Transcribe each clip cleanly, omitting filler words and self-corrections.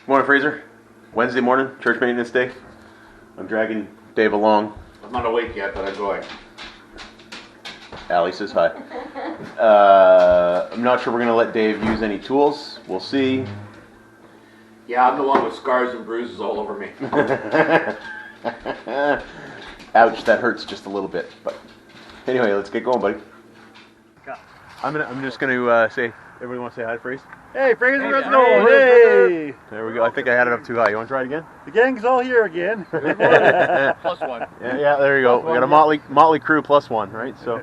Morning, Fraser. Wednesday morning, church maintenance day. I'm dragging Dave along. I'm not awake yet, but I'm going. Allie says hi. I'm not sure we're going to let Dave use any tools. We'll see. Yeah, I'm the one with scars and bruises all over me. Ouch, that hurts just a little bit. But anyway, let's get going, buddy. I'm just going to say, everybody want to say hi to Fraser? Hey, Fraser, Hey, let's go! Hey! There we go. I think I had it up too high. You want to try it again? The gang's all here again. +1. Yeah, there you go. We got a motley crew +1, right? So,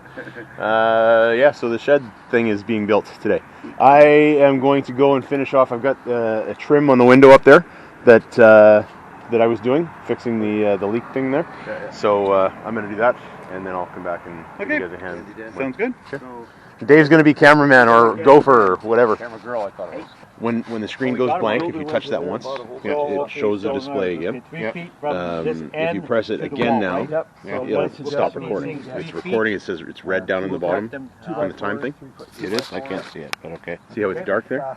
so the shed thing is being built today. I am going to go and finish off. I've got a trim on the window up there that I was doing, fixing the leak thing there. So I'm going to do that, and then I'll come back and give you guys a hand. Sounds good. Okay. Dave's going to be cameraman or gopher or whatever. Camera girl, I thought it was. When the screen goes blank, if you touch that once, it shows the display again. If you press it again now, it'll stop recording. It's recording. It says it's red down in the bottom on the time thing. It is? I can't see it, but okay. See how it's dark there?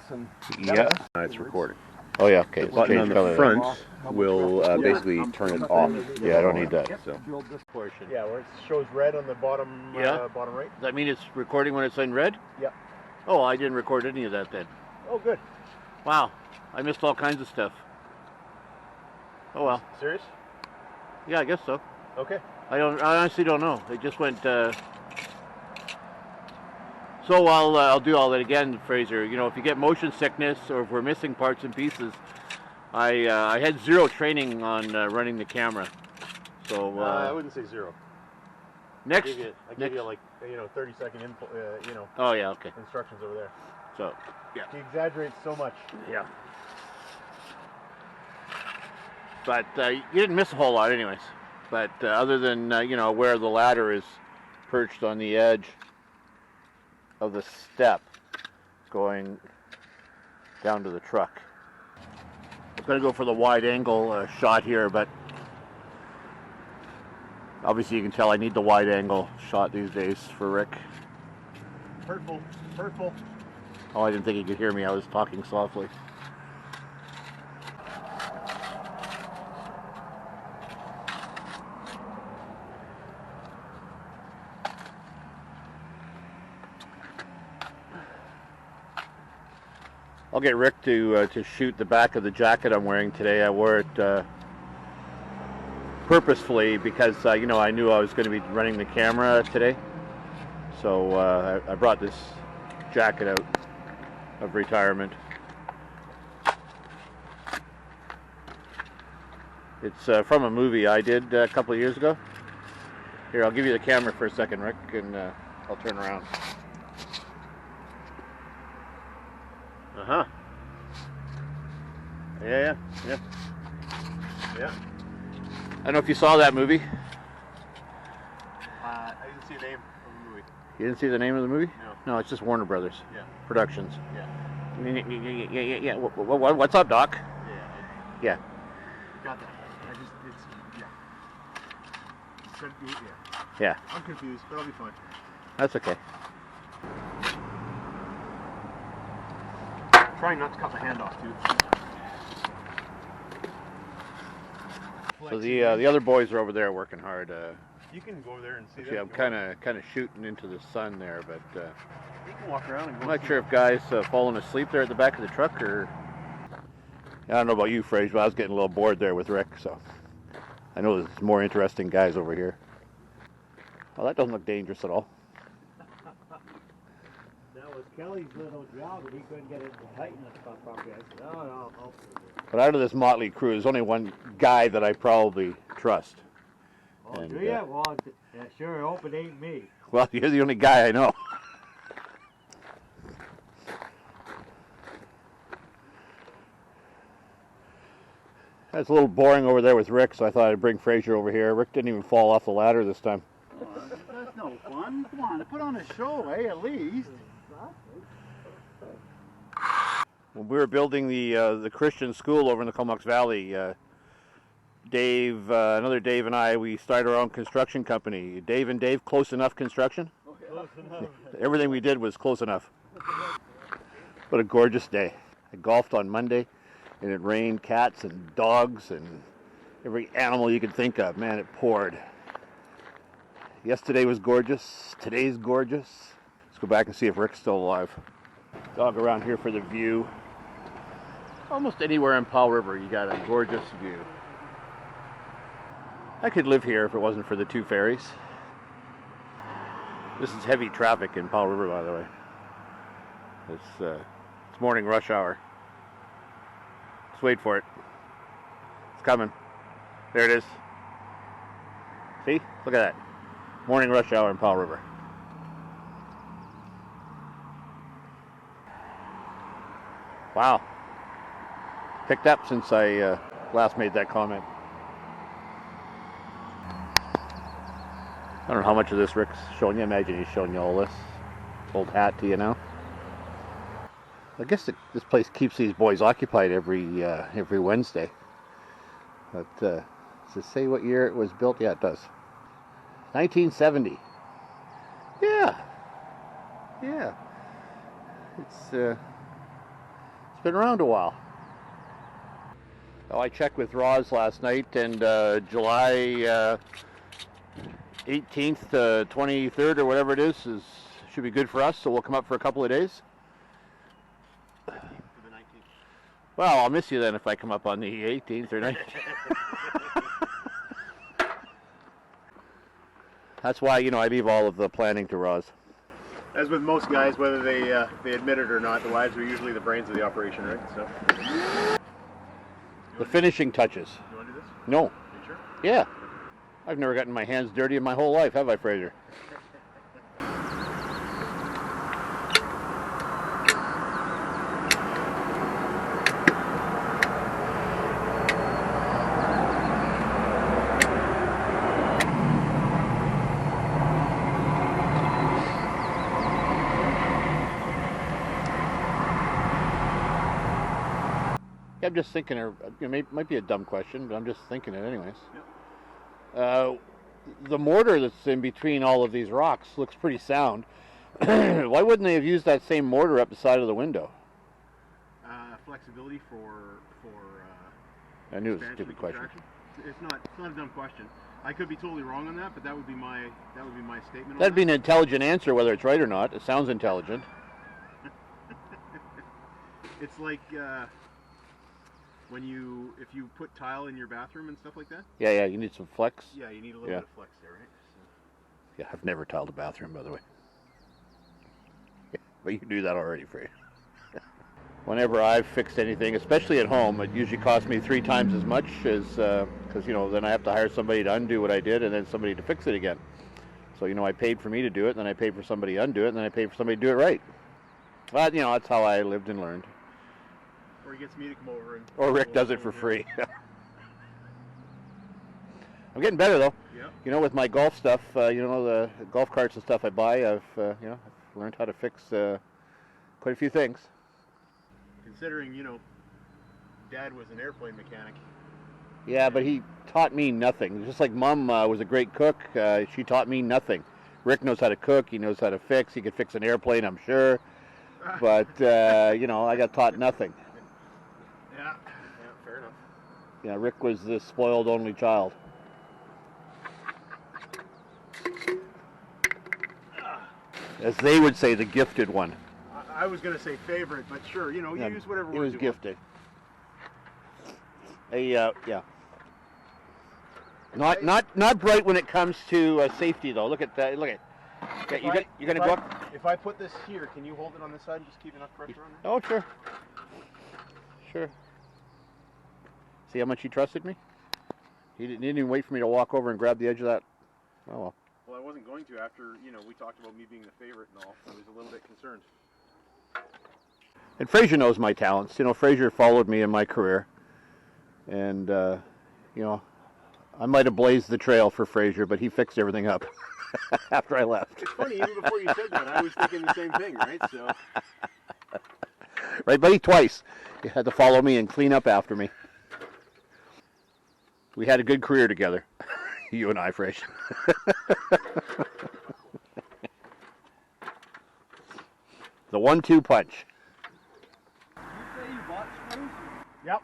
Yeah. It's recording. Oh yeah, okay. The button on the front will basically turn it off. Yeah, I don't need that. So. Yeah, where it shows red on the bottom, bottom right. Does that mean it's recording when it's in red? Yeah. Oh, I didn't record any of that then. Oh, good. Wow, I missed all kinds of stuff. Oh well. Serious? Yeah, I guess so. Okay. I honestly don't know. It just went. So I'll do all that again, Fraser. You know, if you get motion sickness or if we're missing parts and pieces, I had zero training on running the camera. So I wouldn't say zero. Next, I gave you like 30-second info, Oh yeah, okay. instructions over there. So yeah. He exaggerates so much. Yeah. But you didn't miss a whole lot, anyways. But other than where the ladder is perched on the edge of the step going down to the truck. I'm going to go for the wide angle shot here, but obviously you can tell I need the wide angle shot these days for Rick. Hurtful. Oh, I didn't think he could hear me. I was talking softly. I'll get Rick to shoot the back of the jacket I'm wearing today. I wore it purposefully because I knew I was going to be running the camera today. So I brought this jacket out of retirement. It's from a movie I did a couple of years ago. Here, I'll give you the camera for a second, Rick, and I'll turn around. Uh-huh. Yeah. I don't know if you saw that movie. I didn't see the name of the movie. You didn't see the name of the movie? No. No, it's just Warner Brothers. Yeah. Productions. Yeah. Yeah. What's up, Doc? Yeah. Got that. Yeah. I'm confused, but I'll be fine. That's okay. Trying not to cut my hand off, too. So the other boys are over there working hard. You can go over there and see Actually, them. I'm kind of shooting into the sun there, but You can walk around and go. I'm not sure if guys falling asleep there at the back of the truck or. I don't know about you, Fraser, but I was getting a little bored there with Rick, so I know there's more interesting guys over here. Well, that doesn't look dangerous at all. That was Kelly's little job, and he couldn't get it to tighten the stuff properly. I said, no. But out of this motley crew, there's only one guy that I probably trust. Oh, And, do you? Well, sure hope it ain't me. Well, you're the only guy I know. That's a little boring over there with Rick, so I thought I'd bring Fraser over here. Rick didn't even fall off the ladder this time. Oh, that's no fun. Come on, put on a show, at least. When we were building the Christian school over in the Comox Valley, Dave, another Dave and I, we started our own construction company. Dave and Dave, Close Enough Construction. Close enough. Everything we did was close enough. What a gorgeous day. I golfed on Monday, and it rained cats and dogs and every animal you could think of. Man, it poured. Yesterday was gorgeous. Today's gorgeous. Let's go back and see if Rick's still alive. Dog around here for the view. Almost anywhere in Powell River, you got a gorgeous view. I could live here if it wasn't for the two ferries. This is heavy traffic in Powell River, by the way. It's morning rush hour. Just wait for it. It's coming. There it is. See? Look at that. Morning rush hour in Powell River. Wow. Picked up since I last made that comment. I don't know how much of this Rick's showing you. I imagine he's showing you all this. Old hat to you now. I guess this place keeps these boys occupied every Wednesday. But does it say what year it was built? Yeah, it does. 1970. Yeah. It's been around a while. Oh, I checked with Roz last night, and July 18th to 23rd or whatever it is should be good for us. So we'll come up for a couple of days. For the 19th. Well, I'll miss you then if I come up on the 18th or 19th. That's why, I leave all of the planning to Roz. As with most guys, whether they admit it or not, the wives are usually the brains of the operation, right? So. The finishing touches. You want to do this? No. You sure? Yeah. I've never gotten my hands dirty in my whole life, have I, Fraser? I'm just thinking, it might be a dumb question, but I'm just thinking it anyways. Yep. The mortar that's in between all of these rocks looks pretty sound. Why wouldn't they have used that same mortar up the side of the window? Flexibility for I knew it was a stupid question. It's not a dumb question. I could be totally wrong on that, but that would be my statement. That'd be an intelligent answer, whether it's right or not. It sounds intelligent. It's like if you put tile in your bathroom and stuff like that. Yeah, you need some flex. Yeah, you need a little bit of flex there, right? So. Yeah, I've never tiled a bathroom, by the way. Yeah, but you can do that already, Fred. Whenever I've fixed anything, especially at home, it usually costs me 3 times as much as because then I have to hire somebody to undo what I did and then somebody to fix it again. So I paid for me to do it, then I paid for somebody to undo it, and then I paid for somebody to do it right. But that's how I lived and learned. Or he gets me to come over and. Or Rick does it for free. I'm getting better though. Yeah. With my golf stuff, the golf carts and stuff I buy, I've learned how to fix quite a few things. Considering, Dad was an airplane mechanic. Yeah, but he taught me nothing. Just like Mom was a great cook, she taught me nothing. Rick knows how to cook. He knows how to fix. He could fix an airplane, I'm sure. But I got taught nothing. Yeah, fair enough. Yeah, Rick was the spoiled only child. As they would say, the gifted one. I was going to say favorite, but sure, use whatever word He was you gifted. Yeah. Not bright when it comes to safety, though. Look at that. Look at. Okay, you gonna go up? If I put this here, can you hold it on this side and just keep enough pressure on there? Oh, sure. See how much he trusted me? He didn't even wait for me to walk over and grab the edge of that. Oh well. Well, I wasn't going to after, we talked about me being the favorite and all. I was a little bit concerned. And Fraser knows my talents. Fraser followed me in my career. And, I might have blazed the trail for Fraser, but he fixed everything up after I left. It's funny, even before you said that, I was thinking the same thing, right? So. Right, buddy? Twice. You had to follow me and clean up after me. We had a good career together. You and I, Fraser. The 1-2 punch. You say you bought screws? Yep.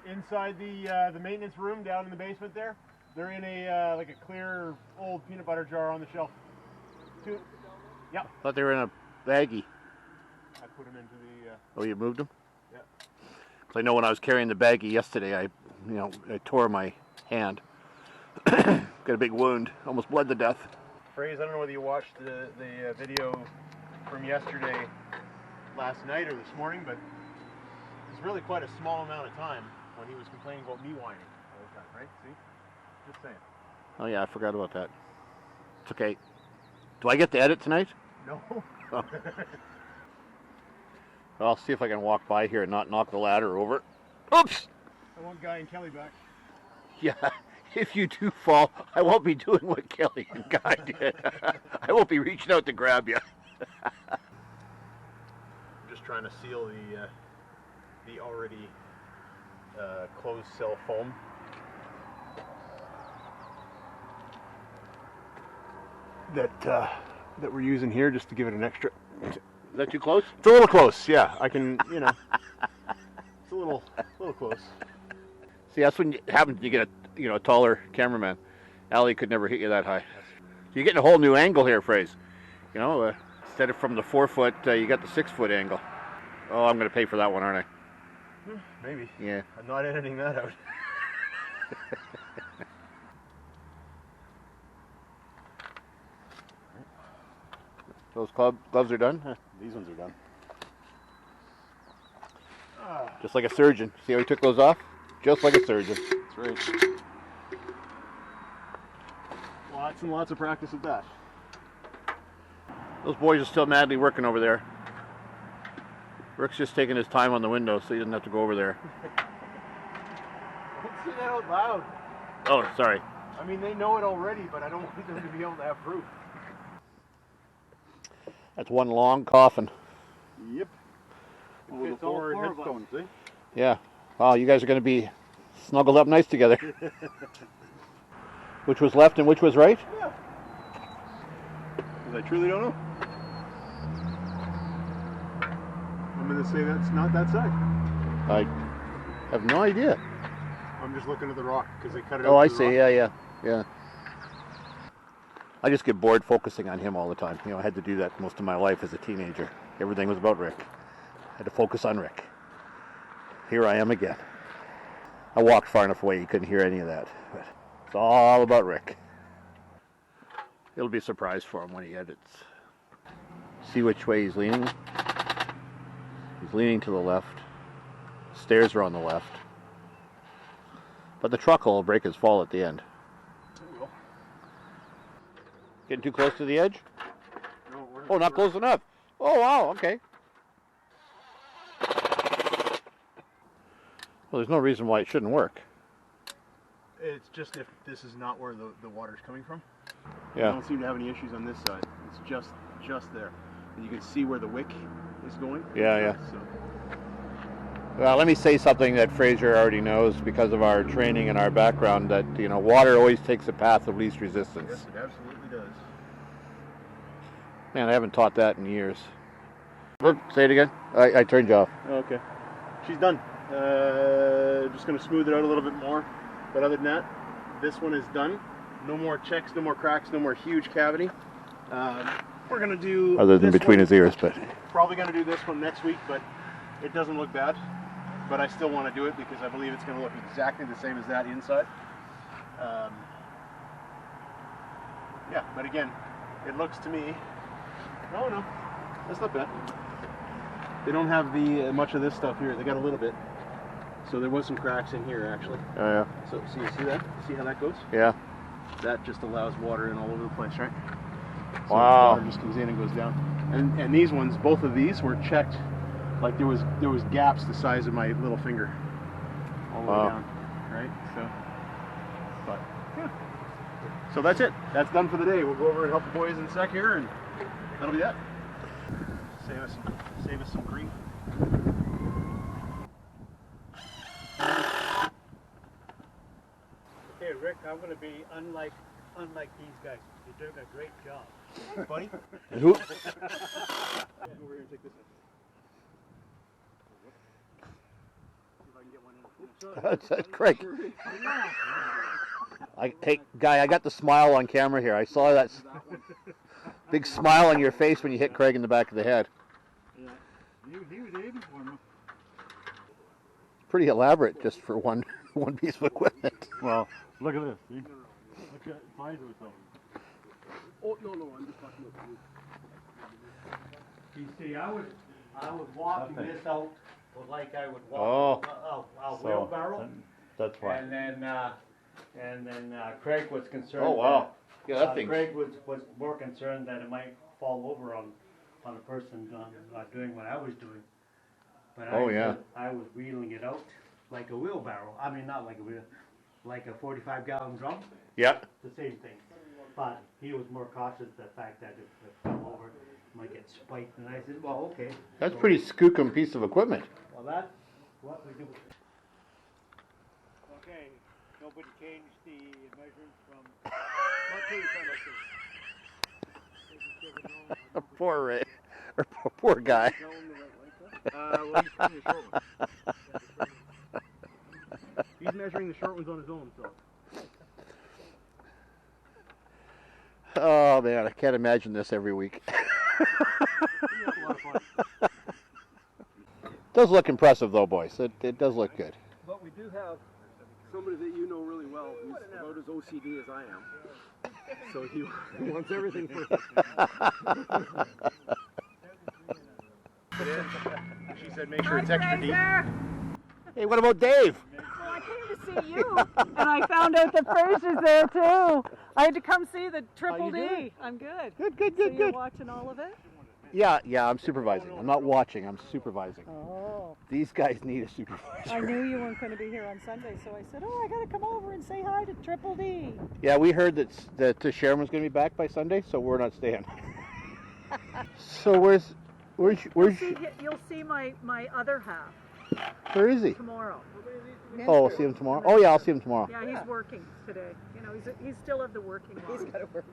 inside the maintenance room down in the basement there. They're in a like a clear old peanut butter jar on the shelf. Two. Yep. Thought they were in a baggie. I put them into the. Oh, you moved them? Yeah. I know when I was carrying the baggie yesterday, I tore my hand. Got a big wound. Almost bled to death. Fraser, I don't know whether you watched the video from yesterday, last night or this morning, but it's really quite a small amount of time when he was complaining about me whining all the time, right? See? Just saying. Oh yeah, I forgot about that. It's okay. Do I get to edit tonight? No. Oh. Well, I'll see if I can walk by here and not knock the ladder over. Oops! I want Guy and Kelly back. Yeah, if you do fall, I won't be doing what Kelly and Guy did. I won't be reaching out to grab you. I'm just trying to seal the already closed cell foam. That we're using here just to give it an extra. Is that too close? It's a little close, yeah. I can, it's a little close. See, that's when it happens. You get a taller cameraman. Ali could never hit you that high. You're getting a whole new angle here, Fraser. Instead of from the 4 foot, you got the 6 foot angle. Oh, I'm going to pay for that one, aren't I? Maybe. Yeah. I'm not editing that out. Those gloves are done? Huh? These ones are done. Just like a surgeon. See how he took those off? Just like a surgeon. That's right. Lots and lots of practice with that. Those boys are still madly working over there. Rick's just taking his time on the window so he doesn't have to go over there. Don't say that out loud. Oh, sorry. I mean, they know it already, but I don't want them to be able to have proof. That's one long coffin. Yep. Oh, the four headstones, see? Yeah. Wow, you guys are going to be snuggled up nice together. Which was left and which was right? Yeah. Because I truly don't know. I'm going to say that's not that side. I have no idea. I'm just looking at the rock because they cut it out. Oh, I to the see. rock. Yeah. I just get bored focusing on him all the time. I had to do that most of my life as a teenager. Everything was about Rick. I had to focus on Rick. Here I am again. I walked far enough away you couldn't hear any of that. But it's all about Rick. It'll be a surprise for him when he edits. See which way he's leaning? He's leaning to the left. Stairs are on the left. But the truck will break his fall at the end. It will. Getting too close to the edge? No, Oh, not close enough. Oh, wow, okay. Well, there's no reason why it shouldn't work. It's just if this is not where the water's coming from. Yeah. I don't seem to have any issues on this side. It's just there. And you can see where the wick is going. Yeah. So. Well, let me say something that Fraser already knows because of our training and our background, that, water always takes a path of least resistance. Yes, it absolutely does. Man, I haven't taught that in years. Look, say it again. I turned you off. Okay. She's done. Just going to smooth it out a little bit more. But other than that, this one is done. No more checks, no more cracks, no more huge cavity. We're going to do... Other than between his ears, but... Probably going to do this one next week, but it doesn't look bad. But I still want to do it because I believe it's going to look exactly the same as that inside. Yeah, but again, it looks to me... No, that's not bad. They don't have much of this stuff here. They got a little bit. So there was some cracks in here, actually. Oh, yeah. So you see that? See how that goes? Yeah. That just allows water in all over the place, right? So Wow. water just comes in and goes down. And these ones, both of these were checked. Like there was gaps the size of my little finger, all the way down, right? So, but yeah. So that's it. That's done for the day. We'll go over and help the boys in a sec here, and that'll be that. Save us some grief. Okay, Rick, I'm going to be unlike these guys. You're doing a great job. Buddy? Who? Over here and take this in. See if I can get one in. Oops. That's Craig. Hey, guy, I got the smile on camera here. I saw that big smile on your face when you hit Craig in the back of the head. Yeah. He was aiming for me. Pretty elaborate just for one piece of equipment. Well, look at this. See? Look at Fraser or something. Oh, no, I'm just talking about you. You see, I was walking this out like I would Oh. walk a wheelbarrow. That's why. And then Craig was concerned. Oh, wow. Yeah, that thing's... Craig was more concerned that it might fall over on a person doing what I was doing. But I was wheeling it out like a wheelbarrow. I mean, not like a wheel, like a 45-gallon drum. Yeah. The same thing. But he was more cautious the fact that if it fell over, it might get spiked. And I said, well, okay. That's a pretty skookum piece of equipment. Well, that's what we do. Okay, nobody changed the measurements from. Poor Ray. Or poor guy. Well, he's measuring the short ones. He's measuring the short ones on his own, so. Oh man, I can't imagine this every week. Does look impressive though, boys. It does look good. But we do have somebody that you know really well who's about as OCD as I am. So he wants everything perfect. She said make sure it's extra deep. Hey, what about Dave? Well, I came to see you, and I found out that Fraser's there too. I had to come see the Triple D. I'm good. Good. So you're watching all of it? Yeah, I'm supervising. I'm not watching, I'm supervising. Oh. These guys need a supervisor. I knew you weren't going to be here on Sunday, so I said, I got to come over and say hi to Triple D. Yeah, we heard that Sharon was going to be back by Sunday, so we're not staying. So where's You'll see my other half where is he? tomorrow. Oh, we'll see him tomorrow. Oh yeah, I'll see him tomorrow. Yeah, he's working today. You know, he's still at the working line. He's got to work.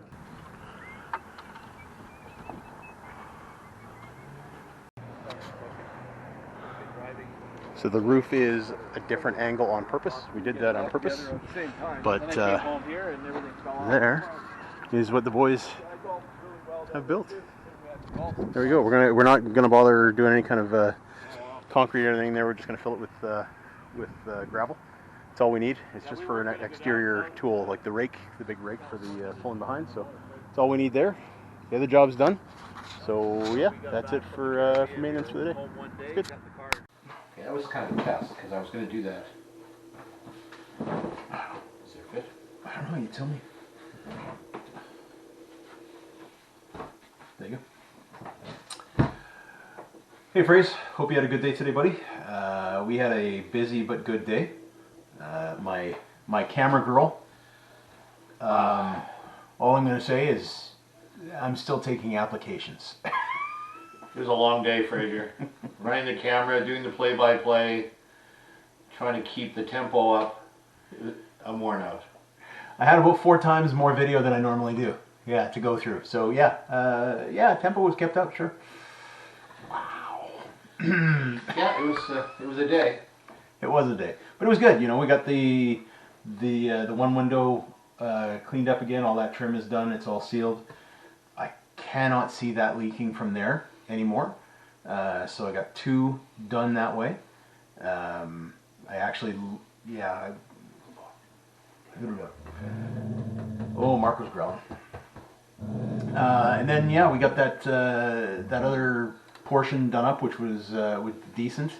So the roof is a different angle on purpose. We did that on purpose. But there is what the boys have built. There we go. We're not gonna bother doing any kind of concrete or anything there. We're just gonna fill it with gravel. That's all we need. It's just for an exterior tool, like the rake, the big rake for the pulling behind. So that's all we need there. The other job's done. So yeah, that's it for maintenance for the day. It's good. Yeah, that was kind of a test because I was going to do that. Is there fit? I don't know. You tell me. There you go. Hey Fraser, hope you had a good day today, buddy. We had a busy but good day. My camera girl. All I'm going to say is I'm still taking applications. It was a long day, Fraser. Running the camera, doing the play-by-play, trying to keep the tempo up. I'm worn out. I had about 4 times more video than I normally do. Yeah, to go through. So yeah, tempo was kept up, sure. Wow. Yeah, it was a day. It was a day, but it was good. You know, we got the one window cleaned up again. All that trim is done. It's all sealed. I cannot see that leaking from there anymore. So I got 2 done that way. I actually, yeah. Oh, Mark was growling. And then yeah, we got that that other portion done up, which was decent.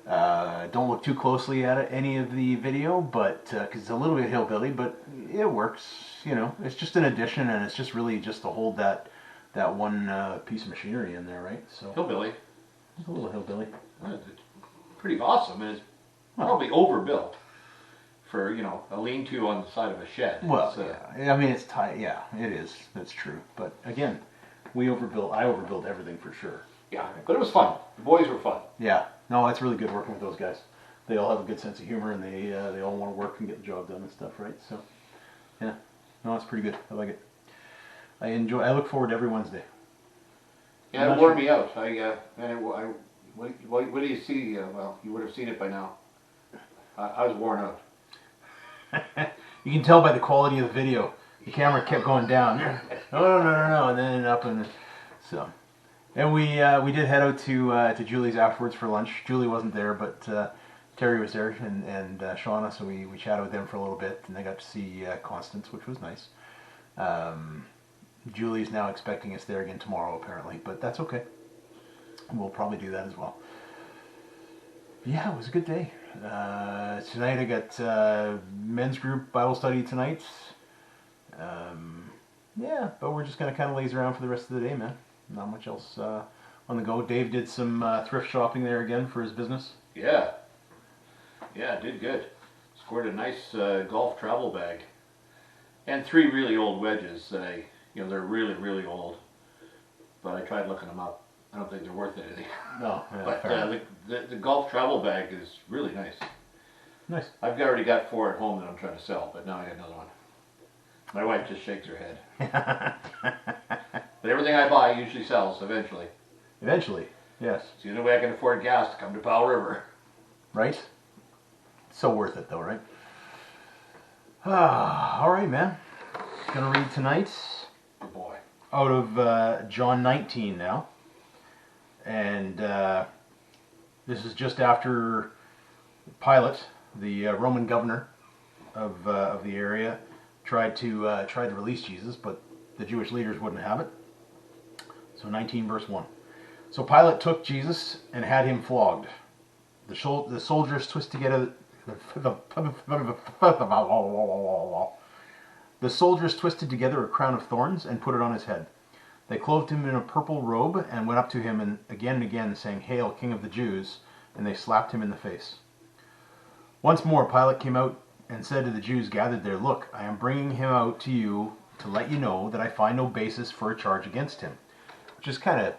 Don't look too closely at any of the video, but because it's a little bit hillbilly, but it works. You know, it's just an addition, and it's just really just to hold that one piece of machinery in there, right? So Hillbilly. it's a little hillbilly. It's pretty awesome, and it's probably overbuilt for, you know, a lean-to on the side of a shed. Well, yeah. I mean, it's tight. Yeah, it is. That's true. But again, I overbuilt everything for sure. Yeah, but it was fun. The boys were fun. Yeah. No, it's really good working with those guys. They all have a good sense of humor, and they all want to work and get the job done and stuff, right? So, yeah. No, it's pretty good. I like it. I look forward to every Wednesday. Yeah, it wore me out. What do you see? Well, you would have seen it by now. I was worn out. You can tell by the quality of the video. The camera kept going down. No, and then up and so. And we did head out to Julie's afterwards for lunch. Julie wasn't there, but Terry was there and Shauna, so we chatted with them for a little bit, and they got to see Constance, which was nice. Julie's now expecting us there again tomorrow, apparently, but that's okay. We'll probably do that as well. Yeah, it was a good day. Tonight I got men's group Bible study tonight. Yeah, but we're just going to kind of laze around for the rest of the day, man. Not much else on the go. Dave did some thrift shopping there again for his business. Yeah, did good. Scored a nice golf travel bag. And 3 really old wedges that they're really, really old. But I tried looking them up. I don't think they're worth anything. No, yeah, but the golf travel bag is really nice. Nice. I've already got 4 at home that I'm trying to sell, but now I got another one. My wife just shakes her head. But everything I buy usually sells eventually. Eventually, yes. It's the only way I can afford gas to come to Powell River. Right? So worth it though, right? All right, man. Gonna read tonight. Good boy. Out of John 19 now. And this is just after Pilate, the Roman governor of the area, tried to release Jesus, but the Jewish leaders wouldn't have it. So 19 verse 1. So Pilate took Jesus and had him flogged. The soldiers twisted together a crown of thorns and put it on his head. They clothed him in a purple robe and went up to him and again saying, "Hail, King of the Jews," and they slapped him in the face. Once more Pilate came out and said to the Jews gathered there, "Look, I am bringing him out to you to let you know that I find no basis for a charge against him." Which is kind of,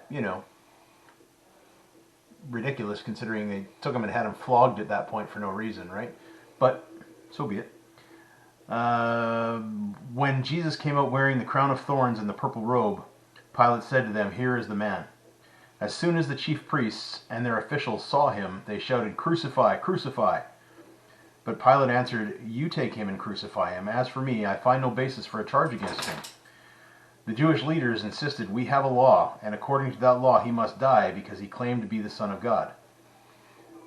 ridiculous considering they took him and had him flogged at that point for no reason, right? But so be it. When Jesus came out wearing the crown of thorns and the purple robe, Pilate said to them, "Here is the man." As soon as the chief priests and their officials saw him, they shouted, "Crucify, crucify." But Pilate answered, "You take him and crucify him. As for me, I find no basis for a charge against him." The Jewish leaders insisted, "We have a law, and according to that law he must die because he claimed to be the Son of God."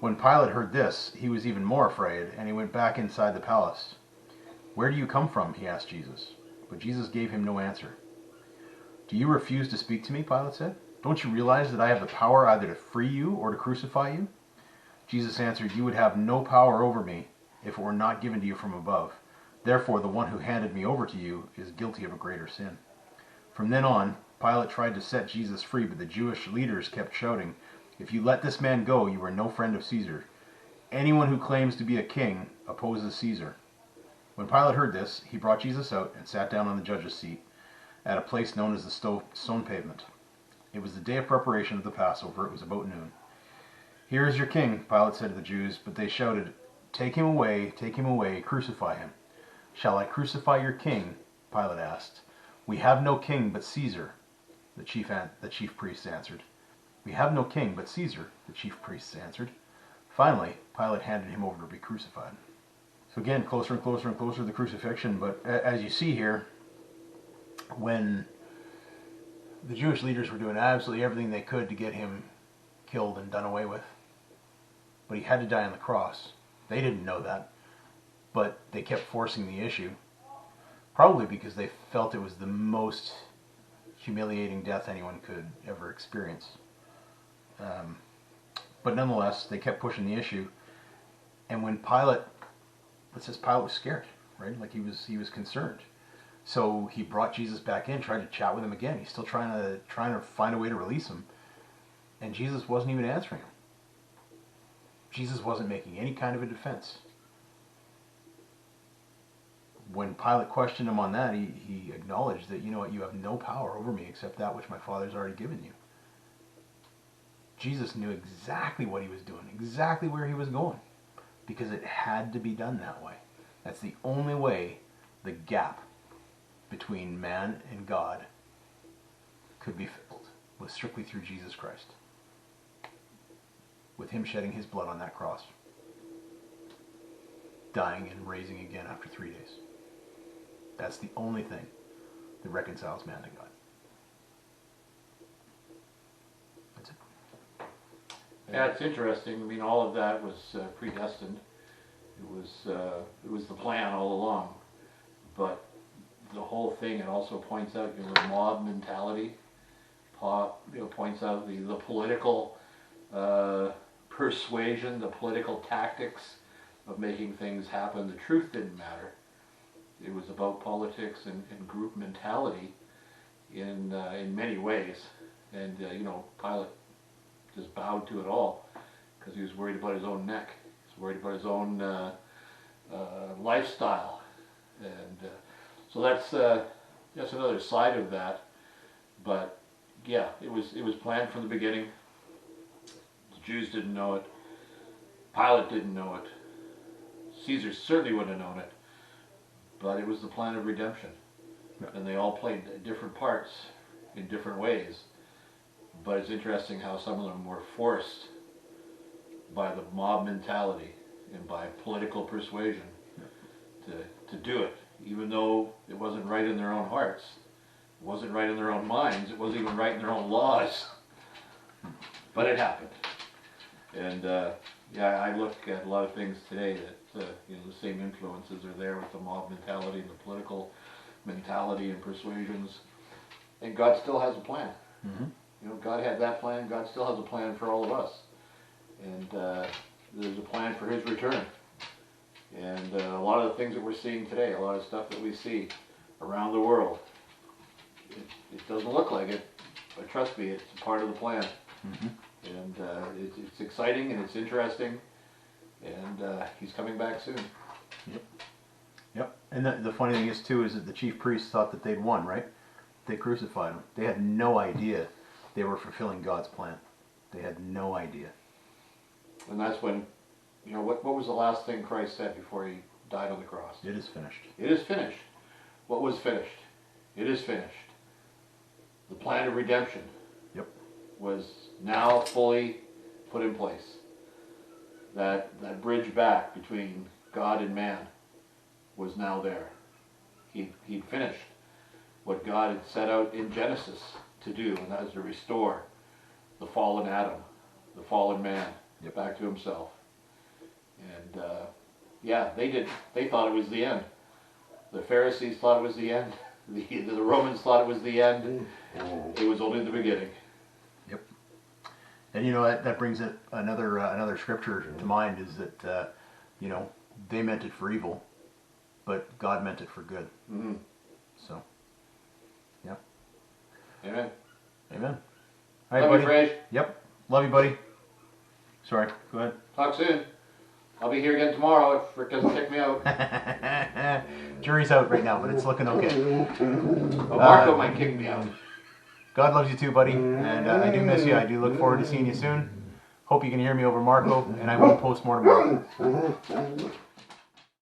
When Pilate heard this, he was even more afraid, and he went back inside the palace. "Where do you come from?" he asked Jesus. But Jesus gave him no answer. "Do you refuse to speak to me?" Pilate said. "Don't you realize that I have the power either to free you or to crucify you?" Jesus answered, "You would have no power over me if it were not given to you from above. Therefore, the one who handed me over to you is guilty of a greater sin." From then on, Pilate tried to set Jesus free, but the Jewish leaders kept shouting, "If you let this man go, you are no friend of Caesar. Anyone who claims to be a king opposes Caesar." When Pilate heard this, he brought Jesus out and sat down on the judge's seat at a place known as the stone pavement. It was the day of preparation of the Passover. It was about noon. "Here is your king," Pilate said to the Jews, but they shouted, take him away, crucify him." "Shall I crucify your king?" Pilate asked. "We have no king but Caesar," the chief priests answered. "We have no king but Caesar," the chief priests answered. Finally, Pilate handed him over to be crucified. So again, closer and closer and closer to the crucifixion, but as you see here, when the Jewish leaders were doing absolutely everything they could to get him killed and done away with, but he had to die on the cross. They didn't know that, but they kept forcing the issue. Probably because they felt it was the most humiliating death anyone could ever experience. But nonetheless, they kept pushing the issue. And when Pilate was scared, right? Like he was concerned. So he brought Jesus back in, tried to chat with him again. He's still trying to find a way to release him. And Jesus wasn't even answering him. Jesus wasn't making any kind of a defense. When Pilate questioned him on that, he acknowledged that, you have no power over me except that which my Father's already given you. Jesus knew exactly what he was doing, exactly where he was going, because it had to be done that way. That's the only way the gap between man and God could be filled, was strictly through Jesus Christ, with him shedding his blood on that cross. dying and raising again after 3 days. That's the only thing that reconciles man to God. That's it. Yeah, it's interesting. I mean, all of that was predestined. It was the plan all along. But the whole thing, it also points out, you know, the mob mentality. Points out the political persuasion, the political tactics of making things happen. The truth didn't matter. It was about politics and group mentality in many ways. And you know, Pilate just bowed to it all because he was worried about his own neck. He was worried about his own lifestyle. And so that's another side of that. But yeah, it was planned from the beginning. The Jews didn't know it. Pilate didn't know it. Caesar certainly wouldn't have known it. But it was the plan of redemption. Yeah. And they all played different parts in different ways. But it's interesting how some of them were forced by the mob mentality and by political persuasion to do it, even though it wasn't right in their own hearts. It wasn't right in their own minds. It wasn't even right in their own laws. But it happened. And yeah, I look at a lot of things today that you know, the same influences are there with the mob mentality and the political mentality and persuasions. And God still has a plan. Mm-hmm. You know, God had that plan. God still has a plan for all of us. And there's a plan for His return. And a lot of the things that we're seeing today, a lot of stuff that we see around the world, it doesn't look like it, but trust me, it's a part of the plan. Mm-hmm. And it's exciting and it's interesting, and He's coming back soon. Yep. Yep. And the funny thing is too is that the chief priests thought that they'd won, right? They crucified Him. They had no idea they were fulfilling God's plan. They had no idea. And that's when, you know, what was the last thing Christ said before He died on the cross? It is finished. It is finished. What was finished? It is finished. The plan of redemption was now fully put in place. That bridge back between God and man was now there. He'd finished what God had set out in Genesis to do, and that was to restore the fallen Adam, the fallen man, back to himself. And yeah, they thought it was the end. The Pharisees thought it was the end. The Romans thought it was the end. It was only the beginning. And you know that brings it another scripture to mind is that you know, they meant it for evil, but God meant it for good. Mm-hmm. So, yeah. Amen. Amen. All right, Love buddy. you, Fraser. Yep. Love you, buddy. Sorry. Go ahead. Talk soon. I'll be here again tomorrow if Rick doesn't kick me out. Jury's out right now, but it's looking okay. Well, Marco might kick me out. God loves you too, buddy, and I do miss you. I do look forward to seeing you soon. Hope you can hear me over Marco, and I will post more tomorrow.